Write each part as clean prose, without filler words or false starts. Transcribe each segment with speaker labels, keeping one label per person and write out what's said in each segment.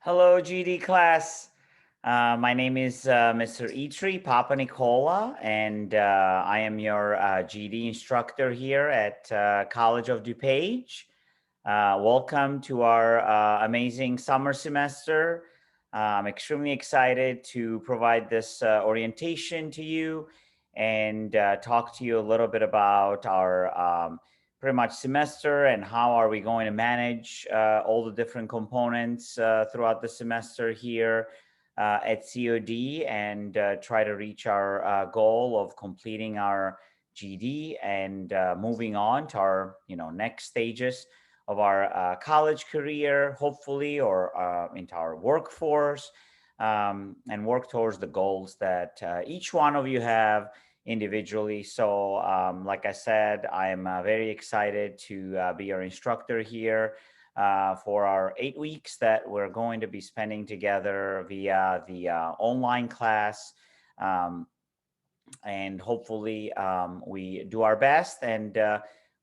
Speaker 1: Hello, GD class. My name is Mr. Itri Papa Nicola, and I am your GD instructor here at College of DuPage. Welcome to our amazing summer semester. I'm extremely excited to provide this orientation to you and talk to you a little bit about our pretty much semester and how are we going to manage all the different components throughout the semester here at COD and try to reach our goal of completing our GD and moving on to our next stages of our college career, hopefully, or into our workforce, and work towards the goals that each one of you have individually. So, like I said, I'm very excited to be your instructor here for our 8 weeks that we're going to be spending together via the online class. Um, and hopefully we do our best and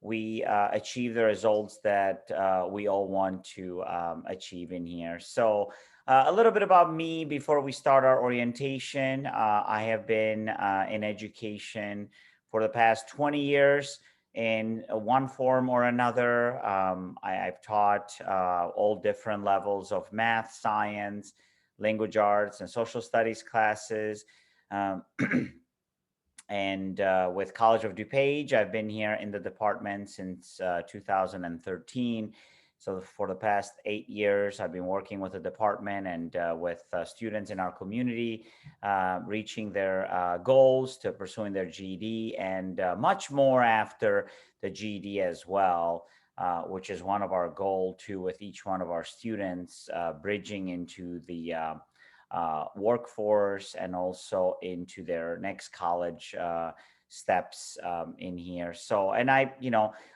Speaker 1: we achieve the results that we all want to achieve in here. So a little bit about me before we start our orientation. I have been in education for the past 20 years in one form or another. I've taught all different levels of math, science, language arts, and social studies classes. Um, and with College of DuPage, I've been here in the department since 2013. So for the past 8 years, I've been working with the department and with students in our community, reaching their goals to pursuing their GED and much more after the GED as well, which is one of our goal too with each one of our students, bridging into the workforce and also into their next college steps in here. So, and I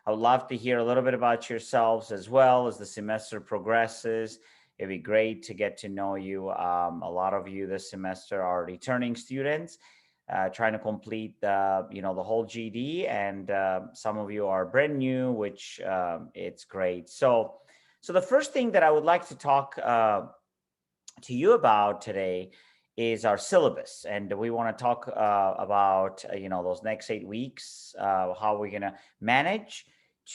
Speaker 1: would love to hear a little bit about yourselves as well as the semester progresses. It'd be great to get to know you. A lot of you this semester are returning students. Trying to complete the whole GD, and some of you are brand new, which it's great. So the first thing that I would like to talk to you about today is our syllabus, and we want to talk about those next 8 weeks, how we're going to manage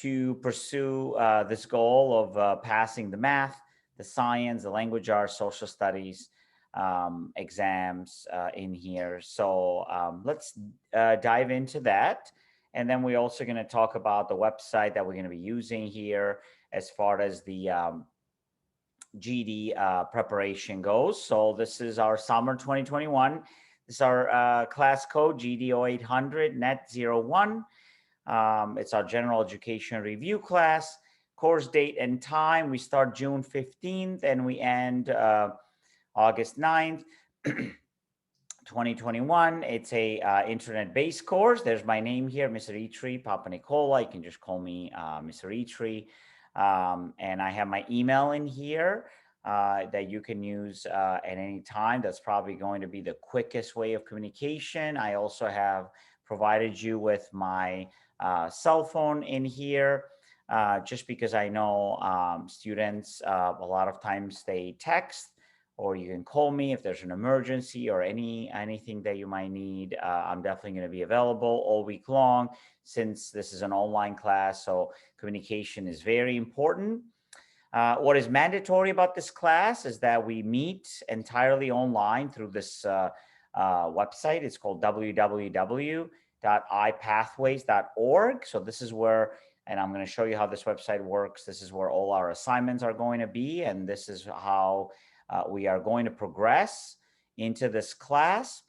Speaker 1: to pursue this goal of passing the math, the science, the language arts, social studies exams in here. So let's dive into that. And then we're also going to talk about the website that we're going to be using here as far as the GD preparation goes. So this is our summer 2021. This is our class code GD 0800 net 01. It's our general education review class. Course date and time, we start June 15th and we end August 9th. 2021. It's a internet-based course. There's my name here, Mr. Itri, Papa Nicola. You can just call me Mr. Itri. And I have my email in here that you can use at any time. That's probably going to be the quickest way of communication. I also have provided you with my cell phone in here, just because I know students a lot of times they text, or you can call me if there's an emergency or anything that you might need. I'm definitely going to be available all week long since this is an online class. So communication is very important. What is mandatory about this class is that we meet entirely online through this website. It's called www.ipathways.org. So this is where, and I'm going to show you how this website works. This is where all our assignments are going to be, and this is how we are going to progress into this class.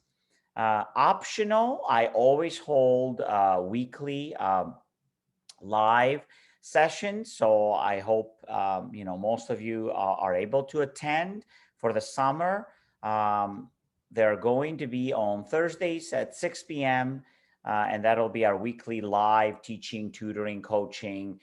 Speaker 1: Optional, I always hold weekly live sessions. So I hope most of you are able to attend for the summer. They're going to be on Thursdays at 6 p.m. And that'll be our weekly live teaching, tutoring, coaching,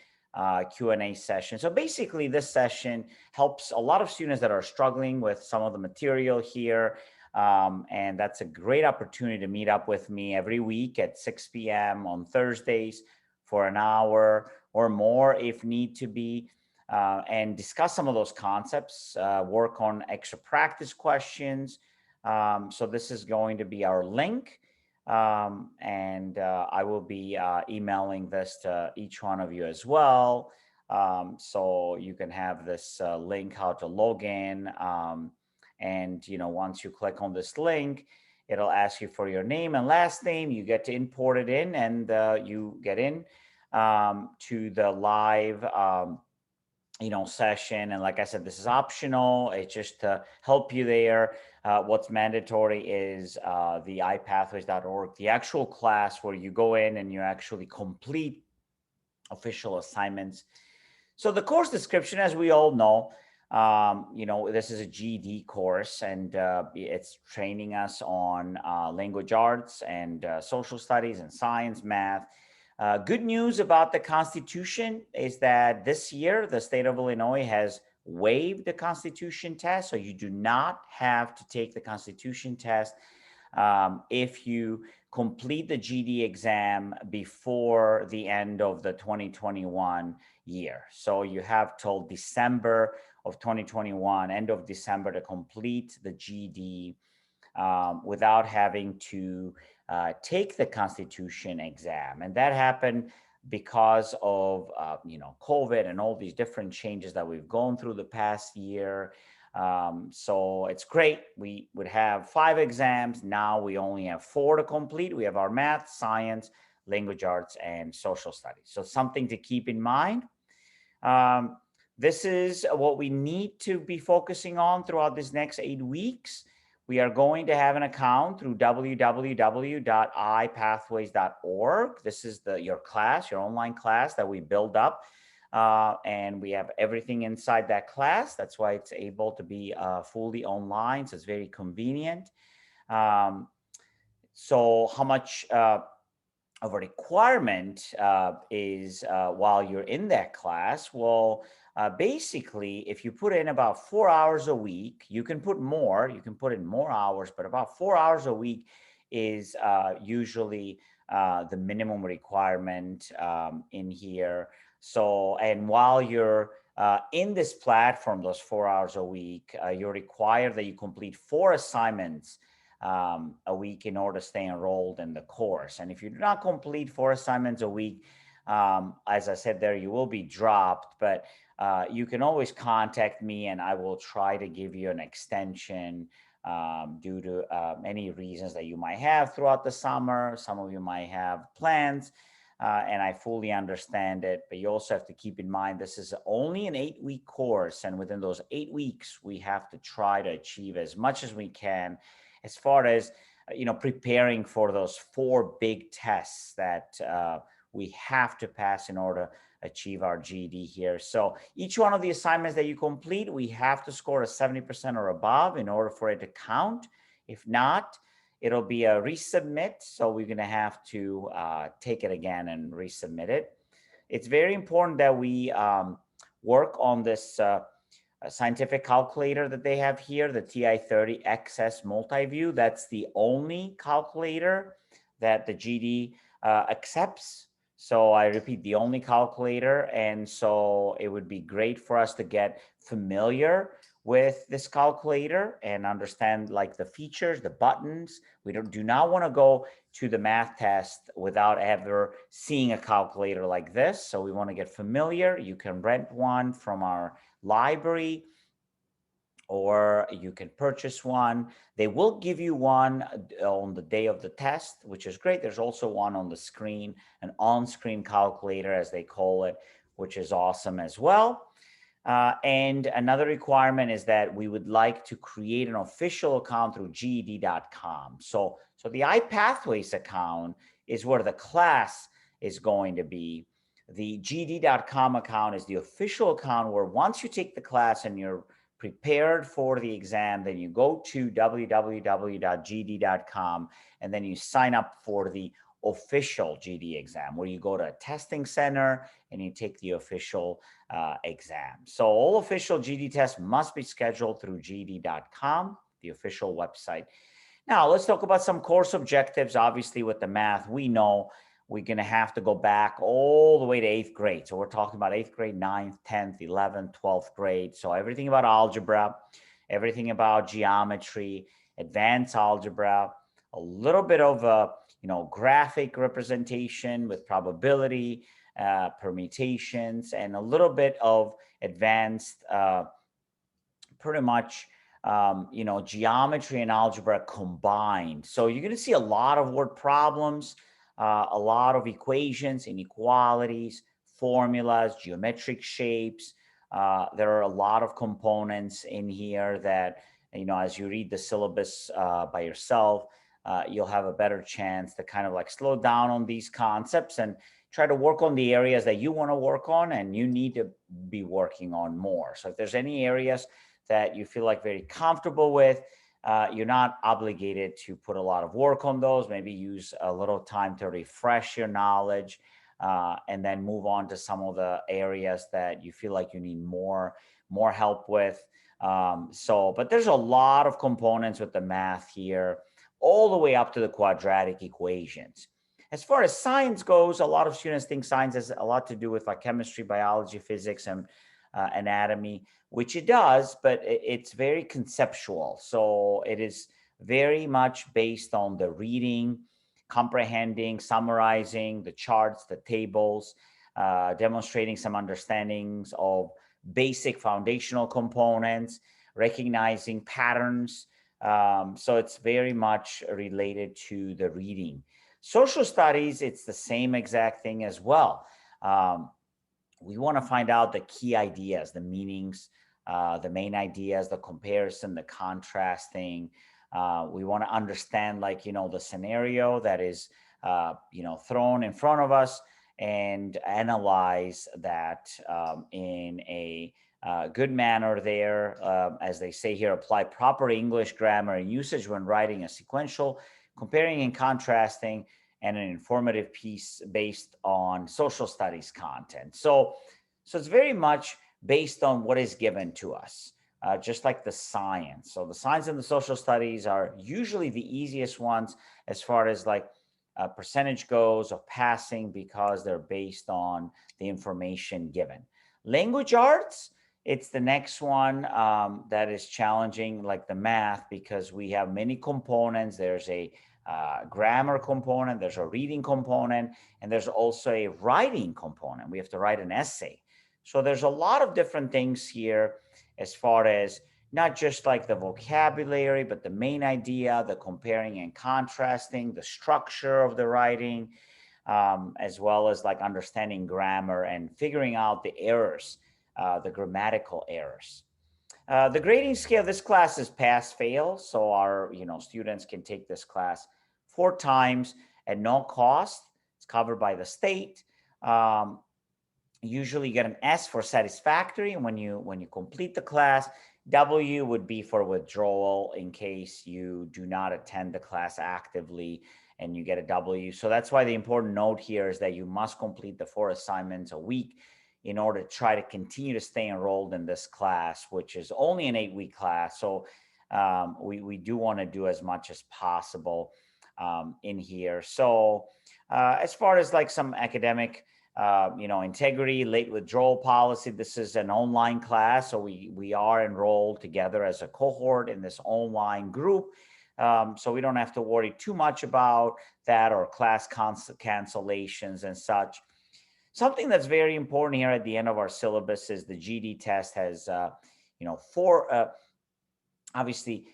Speaker 1: Q&A session. So basically this session helps a lot of students that are struggling with some of the material here. And that's a great opportunity to meet up with me every week at 6 p.m. on Thursdays for an hour or more if need to be. and discuss some of those concepts, work on extra practice questions. So this is going to be our link. And I will be emailing this to each one of you as well. So you can have this link how to log in. And once you click on this link, it'll ask you for your name and last name. You get to import it in, and you get in to the live session. And like I said, this is optional. It's just to help you there. What's mandatory is the ipathways.org, the actual class where you go in and you actually complete official assignments. So the course description, as we all know, this is a GED course, and it's training us on language arts and social studies and science, math. Good news about the Constitution is that this year, the state of Illinois has waived the Constitution test. So you do not have to take the Constitution test if you complete the GED exam before the end of the 2021 year. So you have till December of 2021, end of December, to complete the GED without having to take the Constitution exam. And that happened because of COVID and all these different changes that we've gone through the past year. So it's great. We would have 5 exams. Now we only have 4 to complete. We have our math, science, language arts, and social studies. So something to keep in mind. This is what we need to be focusing on throughout this next 8 weeks. We are going to have an account through www.ipathways.org. This is your class, your online class that we build up. And we have everything inside that class. That's why it's able to be fully online. So it's very convenient. So how much of a requirement is while you're in that class? Well, basically, if you put in about 4 hours a week, you can put more, you can put in more hours, but about 4 hours a week is usually the minimum requirement in here. So, and while you're in this platform, those 4 hours a week, you're required that you complete 4 assignments a week in order to stay enrolled in the course. And if you do not complete 4 assignments a week, as I said there, you will be dropped, but you can always contact me and I will try to give you an extension due to any reasons that you might have throughout the summer. Some of you might have plans. And I fully understand it, but you also have to keep in mind this is only an 8-week course, and within those 8 weeks, we have to try to achieve as much as we can, as far as preparing for those 4 big tests that we have to pass in order to achieve our GED here. So each one of the assignments that you complete, we have to score a 70% or above in order for it to count. If not, it'll be a resubmit. So we're going to have to take it again and resubmit it. It's very important that we work on this scientific calculator that they have here, the TI-30XS Multiview. That's the only calculator that the GED accepts. So I repeat, the only calculator. And so it would be great for us to get familiar with this calculator and understand like the features, the buttons. We do not want to go to the math test without ever seeing a calculator like this. So we want to get familiar. You can rent one from our library, or you can purchase one. They will give you one on the day of the test, which is great. There's also one on the screen, an on-screen calculator, as they call it, which is awesome as well. And another requirement is that we would like to create an official account through GED.com. So the iPathways account is where the class is going to be. The GED.com account is the official account where once you take the class and you're prepared for the exam, then you go to www.ged.com and then you sign up for the official GED exam, where you go to a testing center and you take the official exam. So all official GED tests must be scheduled through ged.com, the official website. Now let's talk about some course objectives. Obviously with the math, we know we're going to have to go back all the way to 8th grade. So we're talking about 8th grade, 9th, 10th, 11th, 12th grade. So everything about algebra, everything about geometry, advanced algebra, a little bit of graphic representation with probability, permutations, and a little bit of advanced, pretty much, geometry and algebra combined. So you're going to see a lot of word problems, a lot of equations, inequalities, formulas, geometric shapes. There are a lot of components in here that, as you read the syllabus by yourself, you'll have a better chance to kind of like slow down on these concepts and try to work on the areas that you want to work on and you need to be working on more. So if there's any areas that you feel like very comfortable with, you're not obligated to put a lot of work on those. Maybe use a little time to refresh your knowledge, and then move on to some of the areas that you feel like you need more help with. But there's a lot of components with the math here, all the way up to the quadratic equations. As far as science goes, a lot of students think science has a lot to do with like chemistry, biology, physics, and anatomy, which it does, but it's very conceptual. So it is very much based on the reading, comprehending, summarizing the charts, the tables, demonstrating some understandings of basic foundational components, recognizing patterns. So it's very much related to the reading. Social studies, it's the same exact thing as well. We want to find out the key ideas, the meanings, the main ideas, the comparison, the contrasting. We want to understand, like, the scenario that is, thrown in front of us and analyze that in a good manner there. As they say here, apply proper English grammar and usage when writing a sequential, comparing and contrasting, and an informative piece based on social studies content. So it's very much based on what is given to us, just like the science. So the science and the social studies are usually the easiest ones as far as like percentage goes of passing, because they're based on the information given. Language arts, it's the next one that is challenging, like the math, because we have many components. There's a grammar component, there's a reading component, and there's also a writing component. We have to write an essay. So there's a lot of different things here as far as not just like the vocabulary, but the main idea, the comparing and contrasting, the structure of the writing, as well as like understanding grammar and figuring out the errors, the grammatical errors. The grading scale, this class is pass fail. So our students can take this class 4 times at no cost. It's covered by the state. Usually you get an S for satisfactory, and when you complete the class, W would be for withdrawal in case you do not attend the class actively, and you get a W. So that's why the important note here is that you must complete the 4 assignments a week in order to try to continue to stay enrolled in this class, which is only an 8-week class. So we do want to do as much as possible in here. So as far as like some academic, integrity, late withdrawal policy, this is an online class. So we are enrolled together as a cohort in this online group. So we don't have to worry too much about that, or class cancellations and such. Something that's very important here at the end of our syllabus is the GED test has, obviously,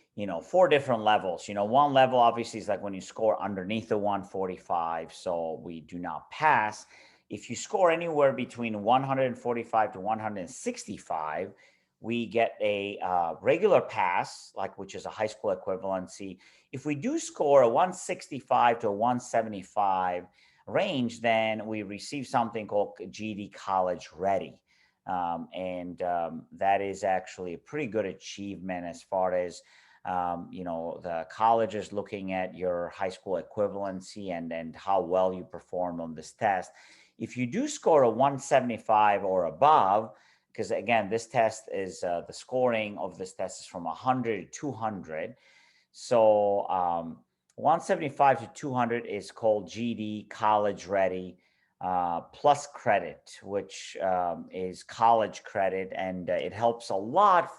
Speaker 1: 4 different levels. One level obviously is like when you score underneath the 145, so we do not pass. If you score anywhere between 145 to 165, we get a regular pass, like, which is a high school equivalency. If we do score a 165 to a 175 range, then we receive something called GED College Ready. That is actually a pretty good achievement as far as, the college is looking at your high school equivalency and how well you performed on this test. If you do score a 175 or above, because again, this test is, the scoring of this test is from 100 to 200. So 175 to 200 is called GD College Ready plus credit, which is college credit, and it helps a lot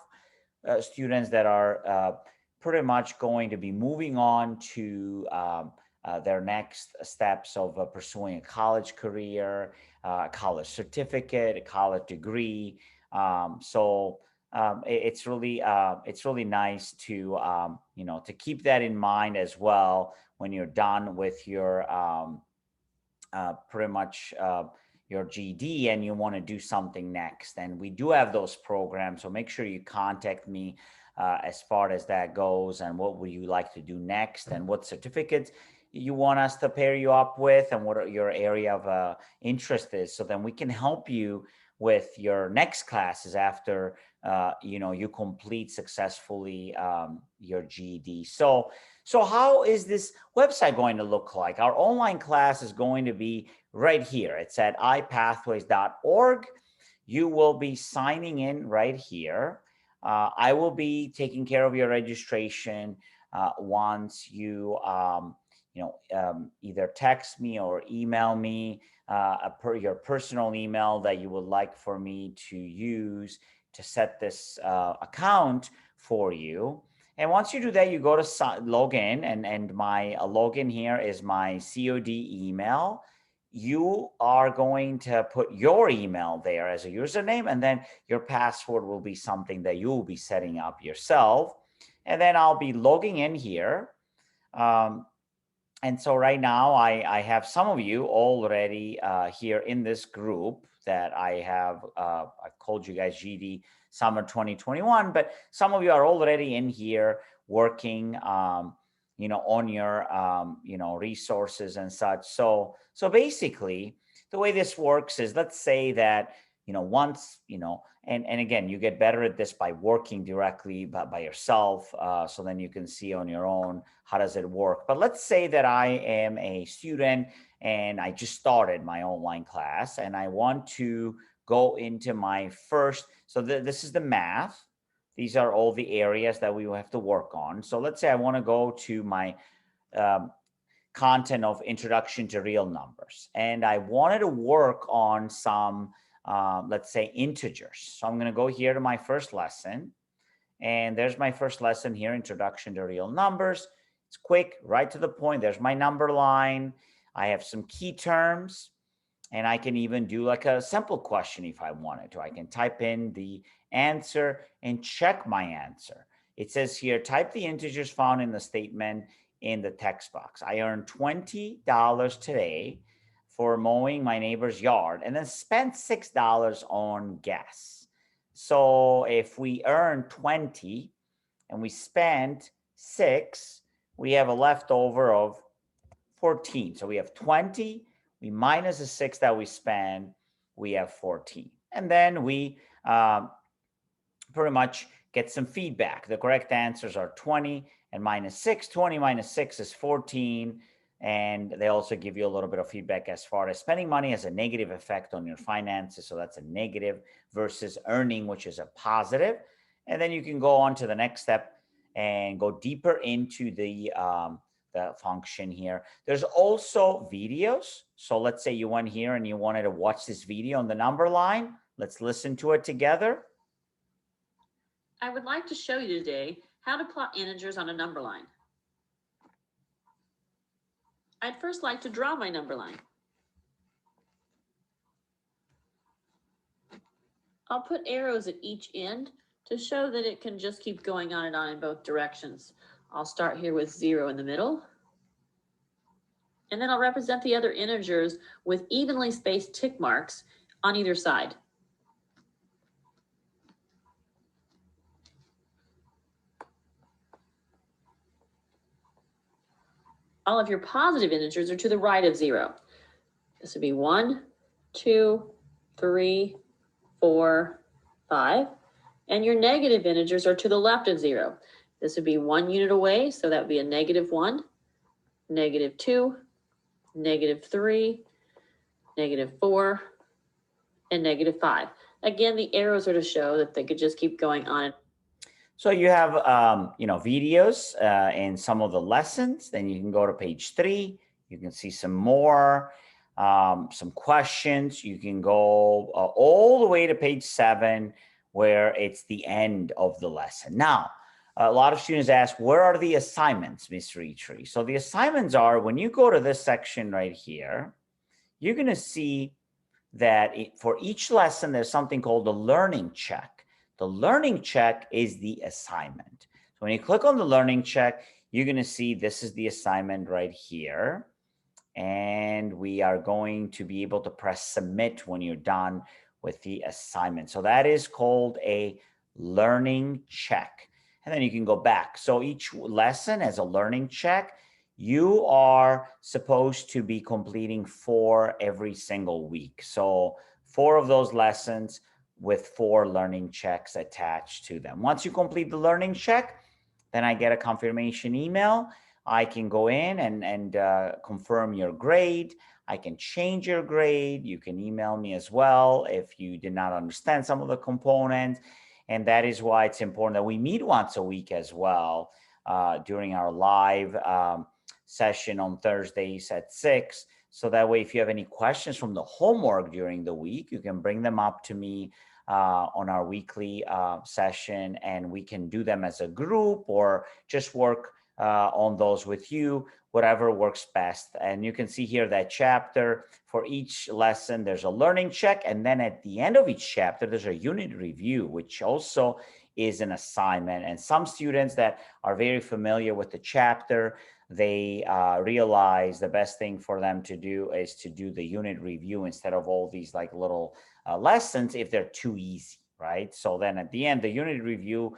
Speaker 1: students that are pretty much going to be moving on to their next steps of pursuing a college career, a college certificate, a college degree. It's really nice to to keep that in mind as well when you're done with your pretty much your GD and you want to do something next. And we do have those programs, so make sure you contact me as far as that goes, and what would you like to do next, and what certificates you want us to pair you up with, and what your area of interest is, so then we can help you with your next classes after you complete successfully your GED. So how is this website going to look like? Our online class is going to be right here. It's at ipathways.org. You will be signing in right here. I will be taking care of your registration once you either text me or email me your personal email that you would like for me to use to set this account for you. And once you do that, you go to log in, and my login here is my COD email. You are going to put your email there as a username, and then your password will be something that you will be setting up yourself. And then I'll be logging in here. And so right now I have some of you already here in this group that I have, I've called you guys GD Summer 2021, but some of you are already in here working, on your, resources and such. So basically the way this works is, let's say that, once, and again, you get better at this by working directly by yourself. So then you can see on your own, how does it work? But let's say that I am a student and I just started my online class and I want to go into my first, so this is the math. These are all the areas that we will have to work on. So let's say I want to go to my content of introduction to real numbers, and I wanted to work on some, let's say, integers. So I'm going to go here to my first lesson, and there's my first lesson here, introduction to real numbers. It's quick, right to the point. There's my number line. I have some key terms, and I can even do like a simple question if I wanted to. I can type in the answer and check my answer. It says here, type the integers found in the statement in the text box. I earned $20 today for mowing my neighbor's yard, and then spent $6 on gas. So if we earn 20 and we spent 6, we have a leftover of 14. So we have 20, we minus the 6 that we spend, we have 14. And then we pretty much get some feedback. The correct answers are 20 and minus 6. 20 minus 6 is 14. And they also give you a little bit of feedback as far as spending money has a negative effect on your finances. So that's a negative, versus earning, which is a positive. And then you can go on to the next step and go deeper into the function here. There's also videos. So let's say you went here and you wanted to watch this video on the number line. Let's listen to it together.
Speaker 2: I would like to show you today how to plot integers on a number line. I'd first like to draw my number line. I'll put arrows at each end to show that it can just keep going on and on in both directions. I'll start here with 0 in the middle. And then I'll represent the other integers with evenly spaced tick marks on either side. All of your positive integers are to the right of 0. This would be 1, 2, 3, 4, 5. And your negative integers are to the left of 0. This would be 1 unit away, so that would be a -1, -2, -3, -4, and -5. Again, the arrows are to show that they could just keep going on.
Speaker 1: So you have, videos in some of the lessons. Then you can go to page 3. You can see some more, some questions. You can go all the way to page 7, where it's the end of the lesson. Now, a lot of students ask, where are the assignments, Mr. Etri? So the assignments are, when you go to this section right here, you're going to see that for each lesson, there's something called the learning check. The learning check is the assignment. So when you click on the learning check, you're going to see this is the assignment right here. And we are going to be able to press submit when you're done with the assignment. So that is called a learning check. And then you can go back. So each lesson has a learning check. You are supposed to be completing 4 every single week. So 4 of those lessons with 4 learning checks attached to them. Once you complete the learning check, then I get a confirmation email. I can go in and confirm your grade. I can change your grade. You can email me as well if you did not understand some of the components. And that is why it's important that we meet once a week as well during our live session on Thursdays at 6. So that way, if you have any questions from the homework during the week, you can bring them up to me on our weekly session, and we can do them as a group or just work on those with you, whatever works best. And you can see here that chapter, for each lesson, there's a learning check. And then at the end of each chapter, there's a unit review, which also is an assignment. And some students that are very familiar with the chapter, they realize the best thing for them to do is to do the unit review instead of all these like little lessons if they're too easy, right? So then at the end, the unit review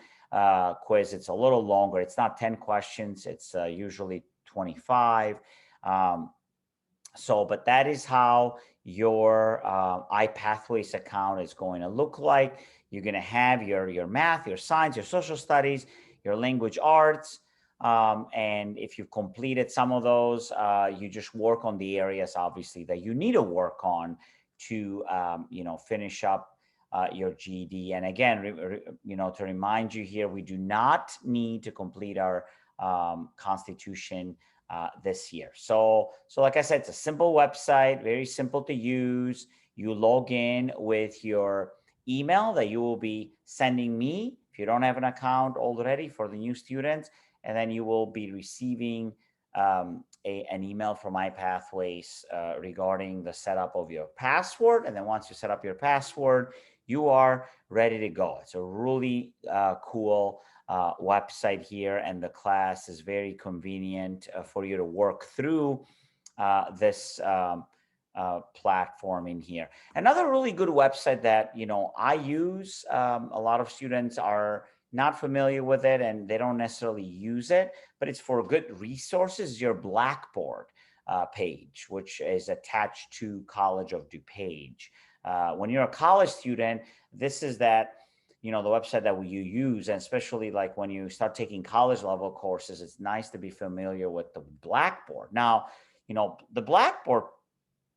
Speaker 1: quiz, it's a little longer. It's not 10 questions. It's usually 25. But that is how your iPathways account is going to look like. You're going to have your math, your science, your social studies, your language arts. And if you've completed some of those, you just work on the areas, obviously, that you need to work on to, finish up your GED. And again, to remind you here, we do not need to complete our Constitution this year. So like I said, it's a simple website, very simple to use. You log in with your email that you will be sending me if you don't have an account already for the new students, and then you will be receiving an email from iPathways regarding the setup of your password. And then once you set up your password, you are ready to go. It's a really cool website here, and the class is very convenient for you to work through this platform in here. Another really good website that I use, a lot of students are not familiar with it and they don't necessarily use it, but it's for good resources, your Blackboard page, which is attached to College of DuPage. When you're a college student, this is the website that you use, and especially like when you start taking college level courses, it's nice to be familiar with the Blackboard. Now, the Blackboard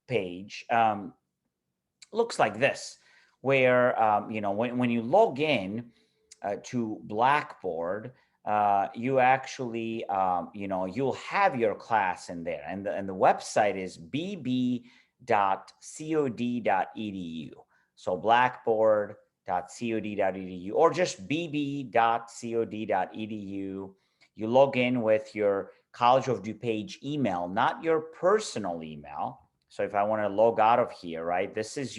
Speaker 1: page looks like this, where, when you log in to Blackboard, you actually, you'll have your class in there, and the website is bb.cod.edu. So blackboard.cod.edu, or just bb.cod.edu. You log in with your College of DuPage email, not your personal email. So if I want to log out of here, right, this is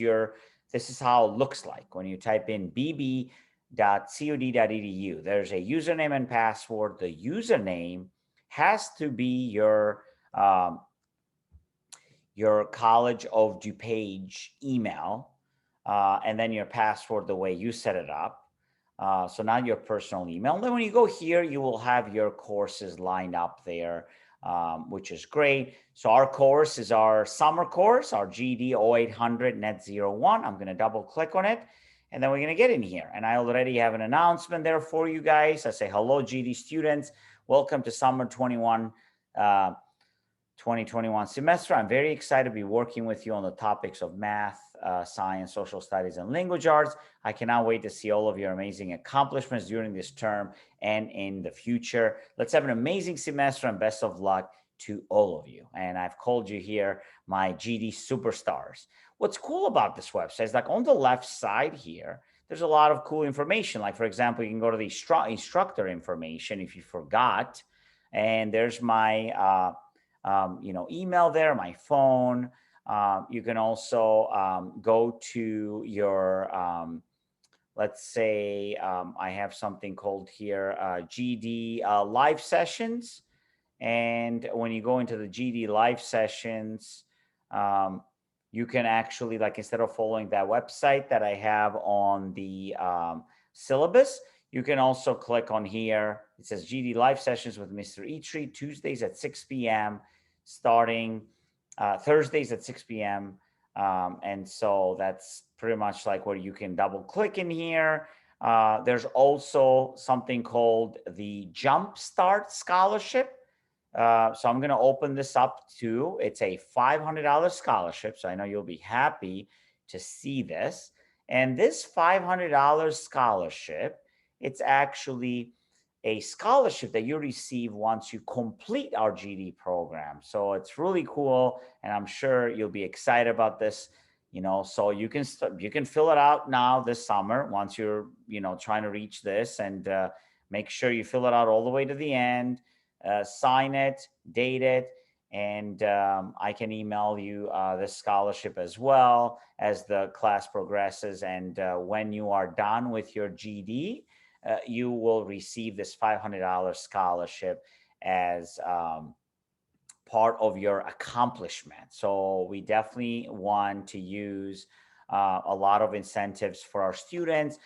Speaker 1: how it looks like when you type in bb.cod.edu. There's a username and password. The username has to be your College of DuPage email, and then your password the way you set it up. So not your personal email. And then when you go here, you will have your courses lined up there, which is great. So our course is our summer course, our GED 0800 Net 01. I'm going to double click on it, and then we're going to get in here. And I already have an announcement there for you guys. I say, hello, GED students. Welcome to Summer 2021 semester. I'm very excited to be working with you on the topics of math, science, social studies, and language arts. I cannot wait to see all of your amazing accomplishments during this term and in the future. Let's have an amazing semester and best of luck to all of you. And I've called you here my GD superstars. What's cool about this website is like on the left side here, there's a lot of cool information. Like, for example, you can go to the instructor information if you forgot. And there's my email there, my phone. You can also go to your, let's say I have something called here GD live sessions. And when you go into the GD live sessions, you can actually, like, instead of following that website that I have on the syllabus, you can also click on here. It says GD live sessions with Mr. Eitri, Tuesdays at 6 p.m., starting Thursdays at 6 p.m. And so that's pretty much like where you can double click in here. There's also something called the Jumpstart Scholarship. So I'm going to open this up too. It's a $500 scholarship. So I know you'll be happy to see this. And this $500 scholarship, it's actually a scholarship that you receive once you complete our GD program. So it's really cool. And I'm sure you'll be excited about this. So you can fill it out now this summer once you're, trying to reach this, and make sure you fill it out all the way to the end. Sign it, date it, and I can email you this scholarship as well as the class progresses. And when you are done with your GD, you will receive this $500 scholarship as part of your accomplishment. So we definitely want to use a lot of incentives for our students.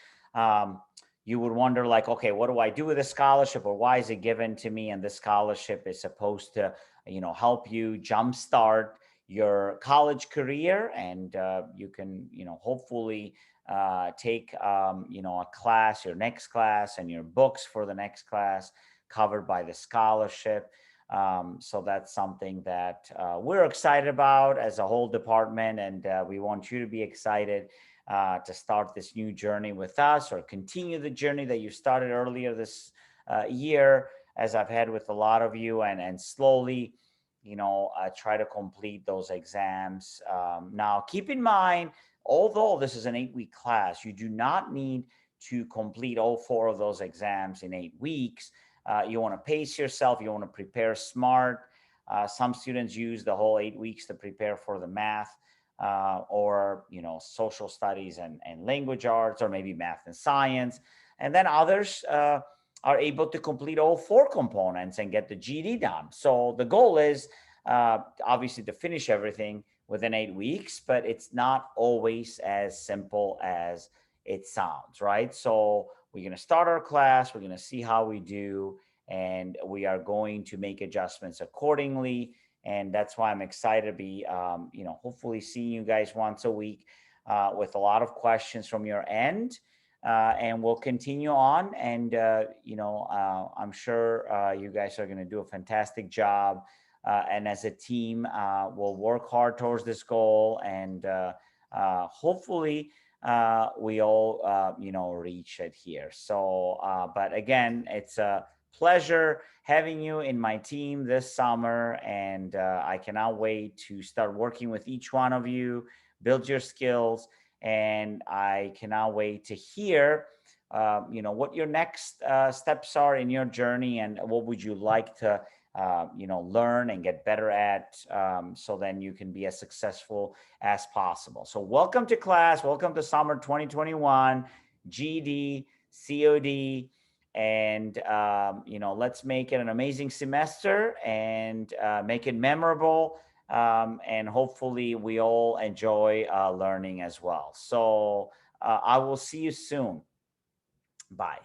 Speaker 1: You would wonder, like, okay, what do I do with a scholarship, or why is it given to me? And this scholarship is supposed to, help you jumpstart your college career, and you can, hopefully take, a class, your next class, and your books for the next class covered by the scholarship. So that's something that we're excited about as a whole department, and we want you to be excited to start this new journey with us, or continue the journey that you started earlier this year, as I've had with a lot of you, and slowly, try to complete those exams. Now, keep in mind, although this is an 8-week class, you do not need to complete all 4 of those exams in 8 weeks. You want to pace yourself. You want to prepare smart. Some students use the whole 8 weeks to prepare for the math, or social studies and language arts, or maybe math and science. And then others are able to complete all 4 components and get the GD done. So the goal is obviously to finish everything within 8 weeks, but it's not always as simple as it sounds, right? So we're going to start our class. We're going to see how we do, and we are going to make adjustments accordingly. And that's why I'm excited to be, hopefully seeing you guys once a week with a lot of questions from your end. And we'll continue on. And, I'm sure you guys are going to do a fantastic job. And as a team, we'll work hard towards this goal. And hopefully we all, reach it here. So, but again, it's a pleasure having you in my team this summer, and I cannot wait to start working with each one of you, build your skills, and I cannot wait to hear what your next steps are in your journey, and what would you like to learn and get better at, so then you can be as successful as possible. So welcome to class, welcome to summer 2021 GD COD. And let's make it an amazing semester, and make it memorable, and hopefully we all enjoy learning as well. So I will see you soon. Bye.